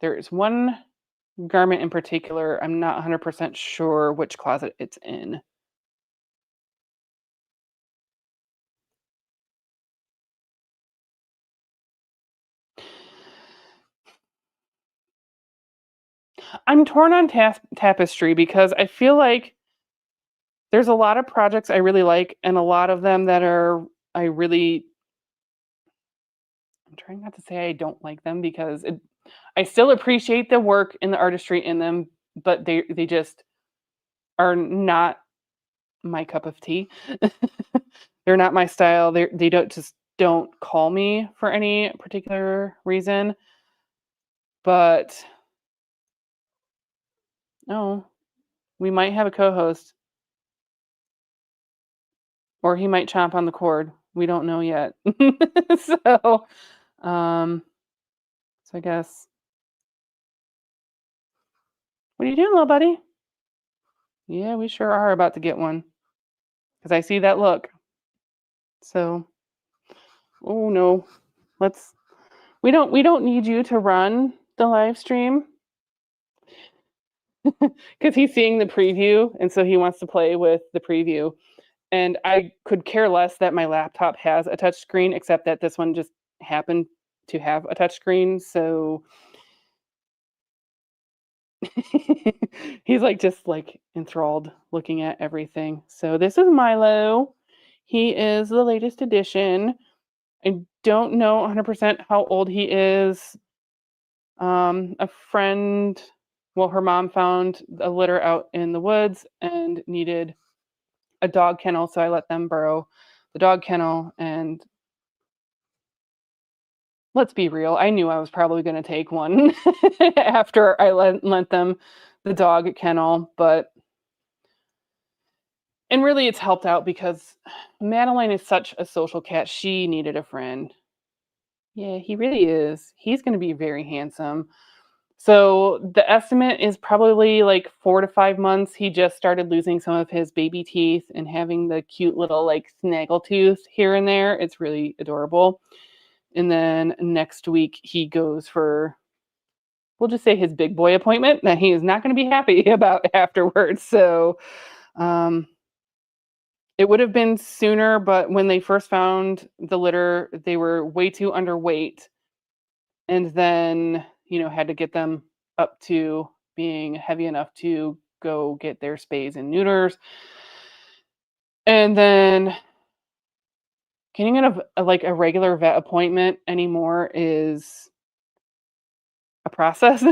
there is one garment in particular. I'm not 100% sure which closet it's in. I'm torn on tapestry because I feel like there's a lot of projects I really like, and a lot of them that I'm trying not to say I don't like them, because I still appreciate the work and the artistry in them, but they just are not my cup of tea. They're not my style. They don't call me for any particular reason. But no, we might have a co-host, or he might chomp on the cord. We don't know yet. So, um, so I guess. What are you doing, little buddy? Yeah, we sure are about to get one, because I see that look. So, oh no, let's. We don't need you to run the live stream, because he's seeing the preview, and so he wants to play with the preview. And I could care less that my laptop has a touch screen, except that this one just happened to have a touch screen. So He's like just like enthralled looking at everything. So this is Milo. He is the latest addition. I don't know 100% how old he is. A friend, well, her mom found a litter out in the woods and needed a dog kennel, so I let them borrow the dog kennel. And let's be real, I knew I was probably going to take one after I lent them the dog kennel, and really it's helped out because Madeline is such a social cat. She needed a friend. Yeah, he really is. He's going to be very handsome. So the estimate is probably like 4 to 5 months. He just started losing some of his baby teeth and having the cute little like snaggle tooth here and there. It's really adorable. And then next week he goes for, we'll just say, his big boy appointment that he is not going to be happy about afterwards. So it would have been sooner, but when they first found the litter, they were way too underweight. And then, had to get them up to being heavy enough to go get their spays and neuters. And then getting a regular vet appointment anymore is a process.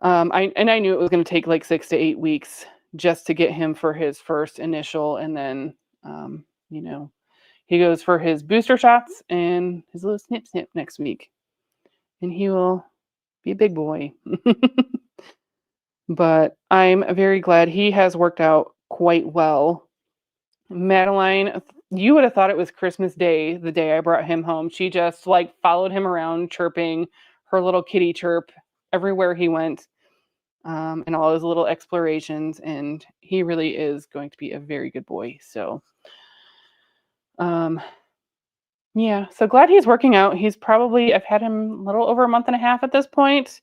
I knew it was going to take like 6 to 8 weeks just to get him for his first initial, and then he goes for his booster shots and his little snip next week, and he will be a big boy. But I'm very glad he has worked out quite well. Madeline, you would have thought it was Christmas Day the day I brought him home. She just like followed him around chirping her little kitty chirp everywhere he went, and all his little explorations, and he really is going to be a very good boy. So yeah, so glad he's working out. I've had him a little over a month and a half at this point.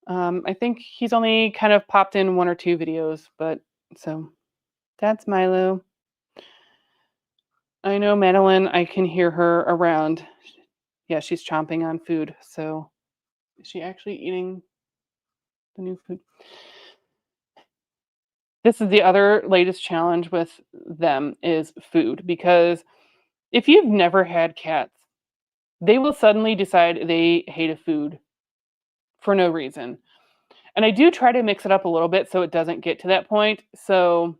I think he's only kind of popped in 1 or 2 videos, but so that's Milo. I know Madeline, I can hear her around. Yeah, she's chomping on food. So is she actually eating the new food? This is the other latest challenge with them is food, because if you've never had cats, they will suddenly decide they hate a food for no reason. And I do try to mix it up a little bit so it doesn't get to that point. So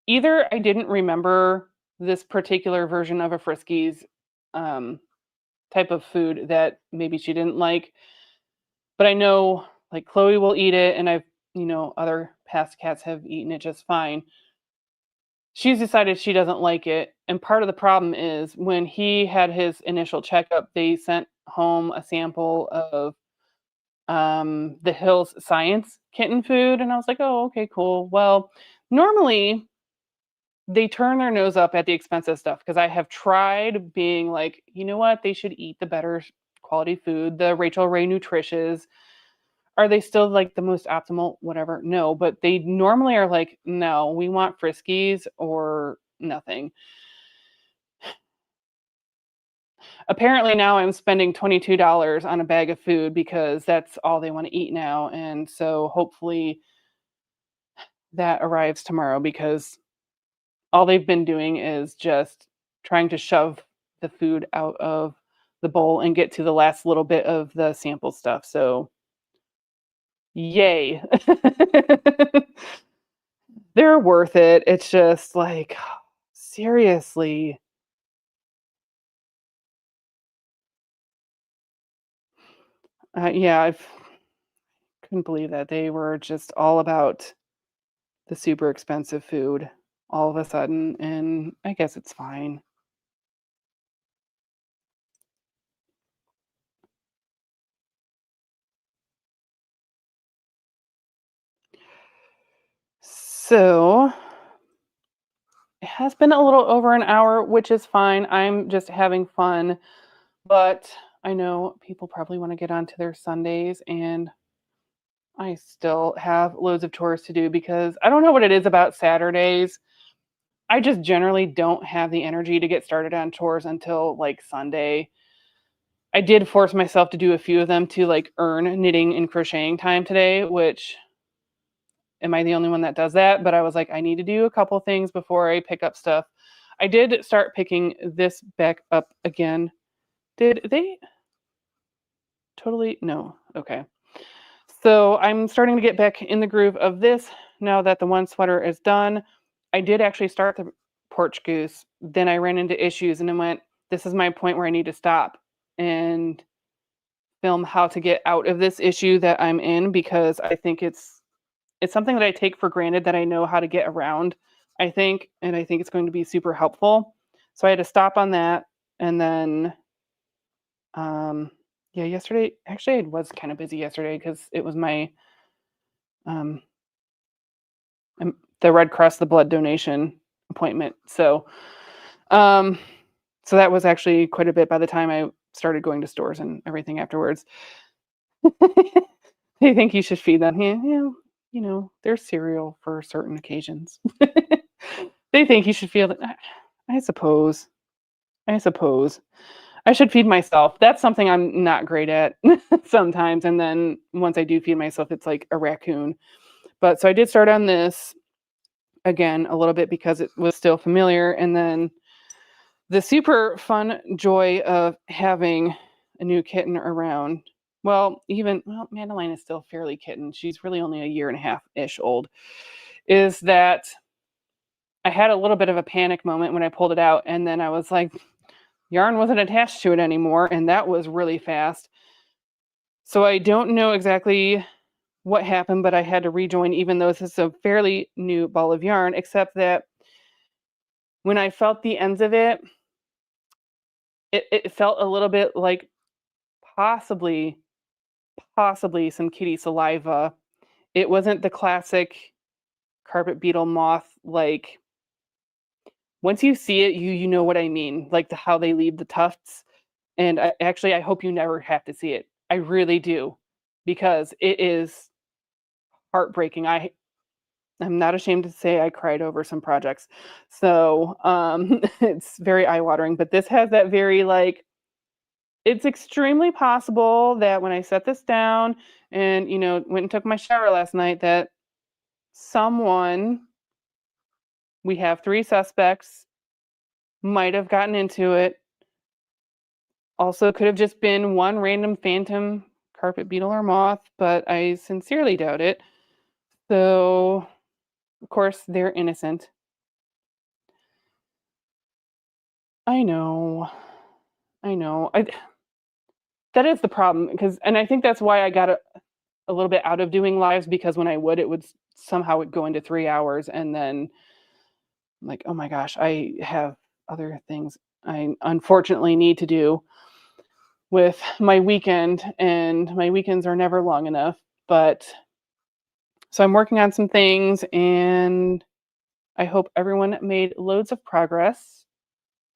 either I didn't remember this particular version of a Friskies type of food that maybe she didn't like, but I know like Chloe will eat it, and other past cats have eaten it just fine. She's decided she doesn't like it, and part of the problem is when he had his initial checkup, they sent home a sample of the Hills Science kitten food, and I was like, oh, okay, cool. Well, normally they turn their nose up at the expensive stuff, because I have tried being like, you know what, they should eat the better quality food, the Rachel Ray Nutritious. Are they still like the most optimal? Whatever. No, but they normally are like, no, we want Friskies or nothing. Apparently now I'm spending $22 on a bag of food because that's all they want to eat now. And so hopefully that arrives tomorrow, because all they've been doing is just trying to shove the food out of the bowl and get to the last little bit of the sample stuff. So yay. They're worth it. It's just like, seriously. Yeah, I couldn't believe that they were just all about the super expensive food all of a sudden, and I guess it's fine. So it has been a little over an hour, which is fine. I'm just having fun, but I know people probably want to get on to their Sundays, and I still have loads of chores to do because I don't know what it is about Saturdays. I just generally don't have the energy to get started on chores until like Sunday. I did force myself to do a few of them to like earn knitting and crocheting time today, which am I the only one that does that? But I was like, I need to do a couple things before I pick up stuff. I did start picking this back up again. Did they totally? No. Okay. So I'm starting to get back in the groove of this now that the one sweater is done. I did actually start the porch goose. Then I ran into issues and then went, this is my point where I need to stop and film how to get out of this issue that I'm in, because I think it's something that I take for granted that I know how to get around, I think, and I think it's going to be super helpful. So I had to stop on that. And then yeah, yesterday actually I was kind of busy yesterday because it was my um the Red Cross, the blood donation appointment. So so that was actually quite a bit by the time I started going to stores and everything afterwards. They think you should feed them. Yeah, yeah, you know, there's cereal for certain occasions. They think you should feed it. I suppose. I suppose. I should feed myself. That's something I'm not great at sometimes. And then once I do feed myself, it's like a raccoon. But so I did start on this again a little bit because it was still familiar. And then the super fun joy of having a new kitten around. Well, Madeline is still fairly kitten. She's really only a year and a half-ish old. Is that I had a little bit of a panic moment when I pulled it out, and then I was like, yarn wasn't attached to it anymore, and that was really fast. So I don't know exactly what happened, but I had to rejoin, even though this is a fairly new ball of yarn, except that when I felt the ends of it, it felt a little bit like possibly some kitty saliva. It wasn't the classic carpet beetle moth, like once you see it, you know what I mean, like how they leave the tufts. And I hope you never have to see it. I really do, because it is heartbreaking. I'm not ashamed to say I cried over some projects. So it's very eye-watering, but this has that very like, it's extremely possible that when I set this down and, you know, went and took my shower last night, that someone, we have 3 suspects, might have gotten into it. Also could have just been one random phantom carpet beetle or moth, but I sincerely doubt it. So, of course, they're innocent. I know. I know. That is the problem, and I think that's why I got a little bit out of doing lives, because when I would, it would somehow go into 3 hours, and then I'm like, "Oh my gosh, I have other things I unfortunately need to do with my weekend, and my weekends are never long enough." But so I'm working on some things, and I hope everyone made loads of progress.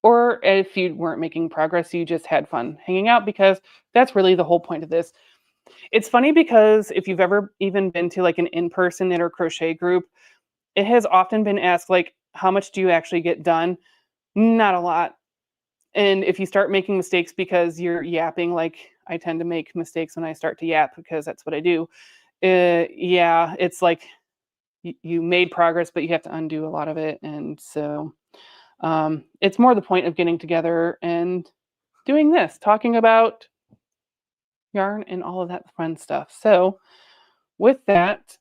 Or if you weren't making progress, you just had fun hanging out, because that's really the whole point of this. It's funny because if you've ever even been to like an in-person knit or crochet group, it has often been asked like, how much do you actually get done? Not a lot. And if you start making mistakes because you're yapping, like I tend to make mistakes when I start to yap because that's what I do. Yeah, it's like you made progress, but you have to undo a lot of it. And so it's more the point of getting together and doing this, talking about yarn and all of that fun stuff. So with that,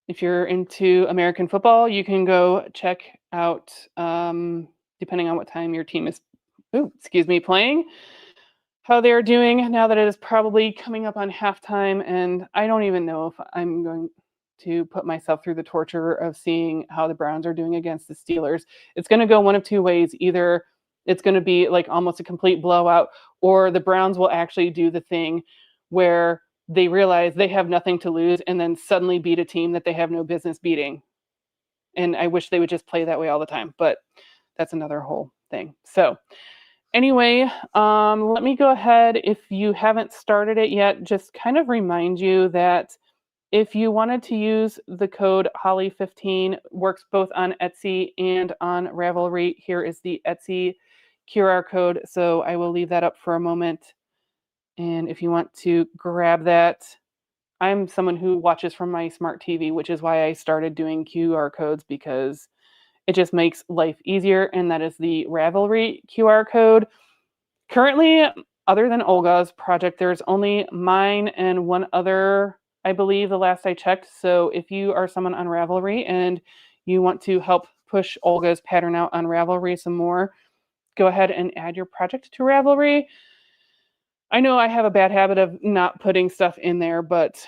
if you're into American football, you can go check out, depending on what time your team is, playing, how they're doing now that it is probably coming up on halftime. And I don't even know if I'm going to put myself through the torture of seeing how the Browns are doing against the Steelers. It's going to go one of 2 ways. Either it's going to be like almost a complete blowout, or the Browns will actually do the thing where they realize they have nothing to lose and then suddenly beat a team that they have no business beating. And I wish they would just play that way all the time, but that's another whole thing. So anyway, let me go ahead. If you haven't started it yet, just kind of remind you that if you wanted to use the code Holly15, works both on Etsy and on Ravelry. Here is the Etsy QR code, so I will leave that up for a moment. And if you want to grab that, I'm someone who watches from my smart TV, which is why I started doing QR codes, because it just makes life easier. And that is the Ravelry QR code. Currently, other than Olga's project, there's only mine and one other, I believe, the last I checked. So if you are someone on Ravelry and you want to help push Olga's pattern out on Ravelry some more, go ahead and add your project to Ravelry. I know I have a bad habit of not putting stuff in there, but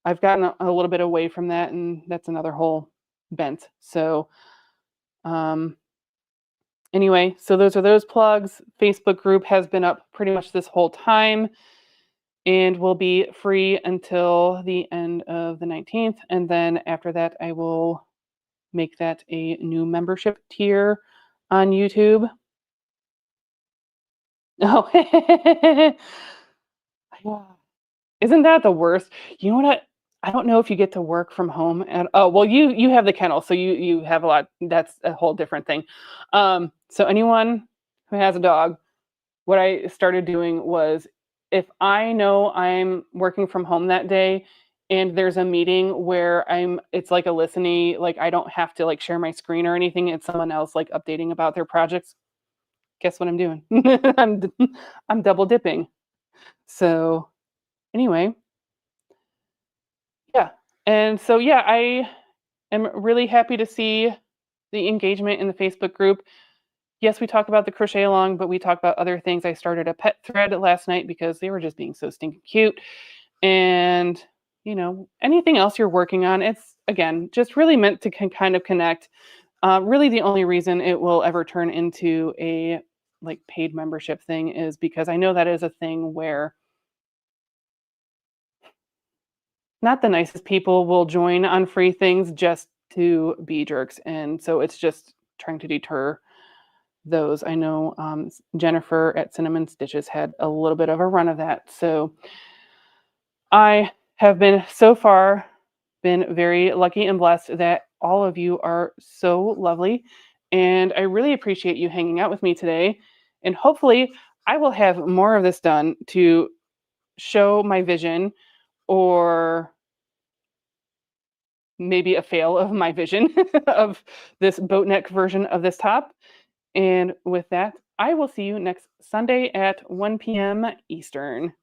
I've gotten a little bit away from that, and that's another whole bent. So anyway, so those are those plugs. Facebook group has been up pretty much this whole time and will be free until the end of the 19th. And then after that, I will make that a new membership tier on YouTube. Oh, yeah. Isn't that the worst? You know what? I don't know if you get to work from home, and oh well, you have the kennel, so you have a lot. That's a whole different thing. So anyone who has a dog, what I started doing was, if I know I'm working from home that day and there's a meeting where it's like a listening, like I don't have to like share my screen or anything, it's someone else like updating about their projects. Guess what I'm doing? I'm double dipping. So anyway, yeah. And so yeah, I am really happy to see the engagement in the Facebook group. Yes, we talk about the Crochet-A-Long, but we talk about other things. I started a pet thread last night because they were just being so stinking cute. And, anything else you're working on, it's, again, just really meant to kind of connect. Really, the only reason it will ever turn into a like paid membership thing is because I know that is a thing where not the nicest people will join on free things just to be jerks. And so it's just trying to deter those. I know Jennifer at Cinnamon Stitches had a little bit of a run of that. So I have been so far been very lucky and blessed that all of you are so lovely. And I really appreciate you hanging out with me today. And hopefully I will have more of this done to show my vision, or maybe a fail of my vision of this boat neck version of this top. And with that, I will see you next Sunday at 1 p.m. Eastern.